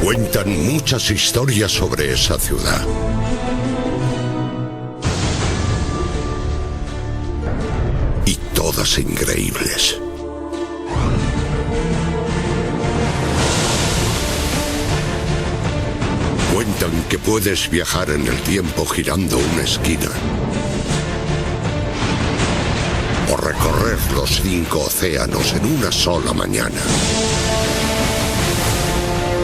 Cuentan muchas historias sobre esa ciudad. Y todas increíbles. Cuentan que puedes viajar en el tiempo girando una esquina. O recorrer los 5 océanos en una sola mañana.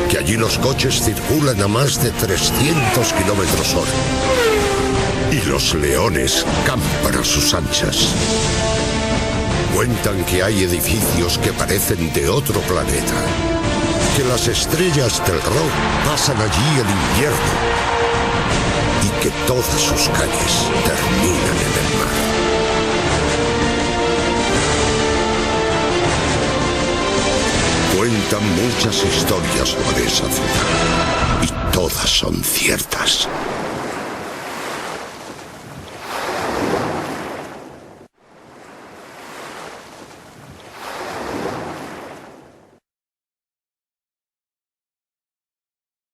Que allí los coches circulan a más de 300 kilómetros hora. Y los leones campan a sus anchas. Cuentan que hay edificios que parecen de otro planeta. Que las estrellas del rock pasan allí el invierno. Y que todas sus calles terminan en el mar. Cuentan muchas historias sobre esa ciudad y todas son ciertas.